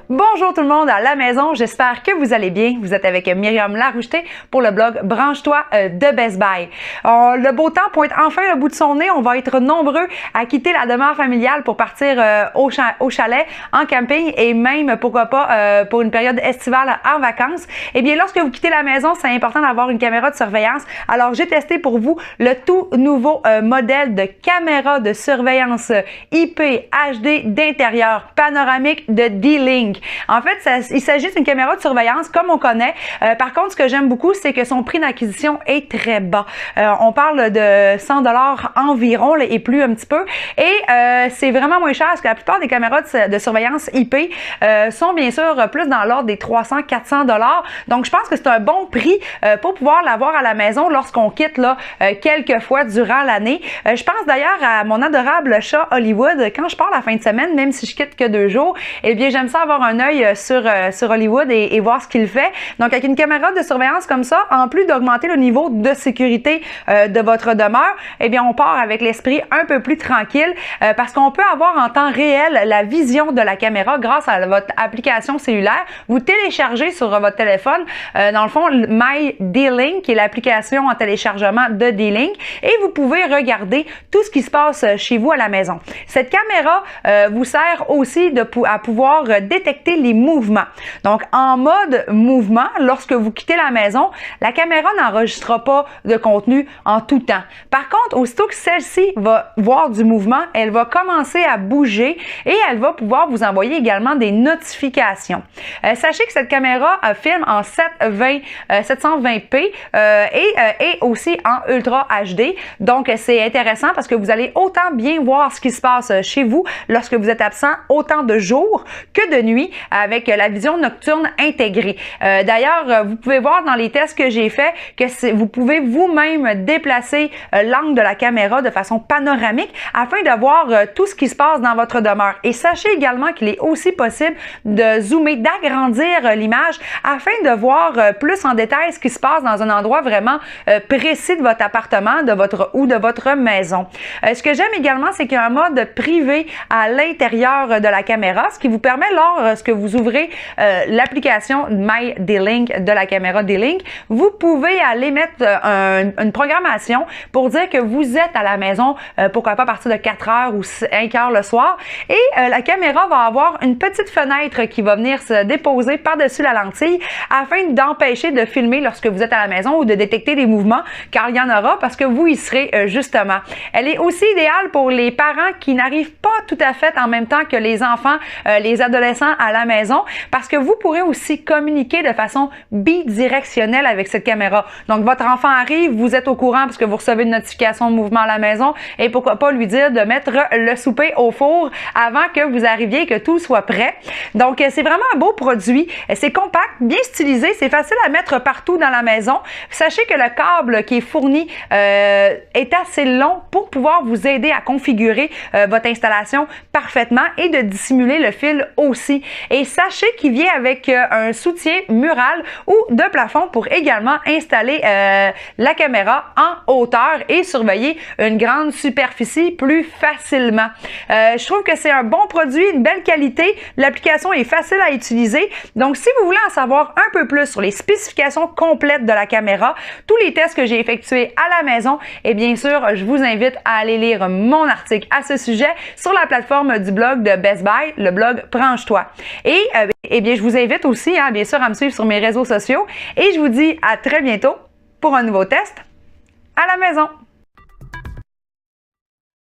Bonjour tout le monde à la maison, j'espère que vous allez bien. Vous êtes avec Myriam Laroucheté pour le blog Branche-toi de Best Buy. Le beau temps pointe enfin le bout de son nez. On va être nombreux à quitter la demeure familiale pour partir au chalet, en camping et même, pourquoi pas, pour une période estivale en vacances. Eh bien, lorsque vous quittez la maison, c'est important d'avoir une caméra de surveillance. Alors, j'ai testé pour vous le tout nouveau modèle de caméra de surveillance IP HD d'intérieur panoramique de D-Link. En fait, il s'agit d'une caméra de surveillance comme on connaît. Par contre, ce que j'aime beaucoup, c'est que son prix d'acquisition est très bas. On parle de 100 $ environ et plus un petit peu. Et c'est vraiment moins cher parce que la plupart des caméras de surveillance IP sont bien sûr plus dans l'ordre des 300-400 $. Donc, je pense que c'est un bon prix pour pouvoir l'avoir à la maison lorsqu'on quitte là, quelques fois durant l'année. Je pense d'ailleurs à mon adorable chat Hollywood. Quand je pars la fin de semaine, même si je quitte que 2 jours, eh bien, j'aime ça avoir un œil sur Hollywood et voir ce qu'il fait. Donc, avec une caméra de surveillance comme ça, en plus d'augmenter le niveau de sécurité de votre demeure, eh bien, on part avec l'esprit un peu plus tranquille parce qu'on peut avoir en temps réel la vision de la caméra grâce à votre application cellulaire. Vous téléchargez sur votre téléphone, dans le fond, My D-Link, qui est l'application en téléchargement de D-Link, et vous pouvez regarder tout ce qui se passe chez vous à la maison. Cette caméra vous sert aussi à pouvoir détecter les mouvements. Donc, en mode mouvement, lorsque vous quittez la maison, la caméra n'enregistrera pas de contenu en tout temps. Par contre, aussitôt que celle-ci va voir du mouvement, elle va commencer à bouger et elle va pouvoir vous envoyer également des notifications. Sachez que cette caméra filme en 720p et aussi en Ultra HD. Donc, c'est intéressant parce que vous allez autant bien voir ce qui se passe chez vous lorsque vous êtes absent, autant de jour que de nuit avec la vision nocturne intégrée. D'ailleurs, vous pouvez voir dans les tests que j'ai faits que vous pouvez vous-même déplacer l'angle de la caméra de façon panoramique afin de voir tout ce qui se passe dans votre demeure. Et sachez également qu'il est aussi possible de zoomer, d'agrandir l'image afin de voir plus en détail ce qui se passe dans un endroit vraiment précis de votre appartement ou de votre maison. Ce que j'aime également, c'est qu'il y a un mode privé à l'intérieur de la caméra, ce qui vous permet, lorsque vous ouvrez l'application My D-Link de la caméra D-Link, vous pouvez aller mettre une programmation pour dire que vous êtes à la maison, pourquoi pas à partir de 4 heures ou 5 heures le soir, et la caméra va avoir une petite fenêtre qui va venir se déposer par-dessus la lentille afin d'empêcher de filmer lorsque vous êtes à la maison ou de détecter des mouvements, car il y en aura parce que vous y serez justement. Elle est aussi idéale pour les parents qui n'arrivent pas tout à fait en même temps que les enfants, les adolescents à la maison, parce que vous pourrez aussi communiquer de façon bidirectionnelle avec cette caméra. Donc, votre enfant arrive, vous êtes au courant parce que vous recevez une notification de mouvement à la maison et pourquoi pas lui dire de mettre le souper au four avant que vous arriviez et que tout soit prêt. Donc, c'est vraiment un beau produit. C'est compact, bien stylisé, c'est facile à mettre partout dans la maison. Sachez que le câble qui est fourni est assez long pour pouvoir vous aider à configurer votre installation parfaitement et de dissimuler le fil aussi. Et sachez qu'il vient avec un soutien mural ou de plafond pour également installer la caméra en hauteur et surveiller une grande superficie plus facilement. Je trouve que c'est un bon produit, une belle qualité. L'application est facile à utiliser. Donc, si vous voulez en savoir un peu plus sur les spécifications complètes de la caméra, tous les tests que j'ai effectués à la maison, et bien sûr, je vous invite à aller lire mon article à ce sujet sur la plateforme du blog de Best Buy, le blog Branche-toi. Et eh bien, je vous invite aussi, bien sûr, à me suivre sur mes réseaux sociaux et je vous dis à très bientôt pour un nouveau test à la maison.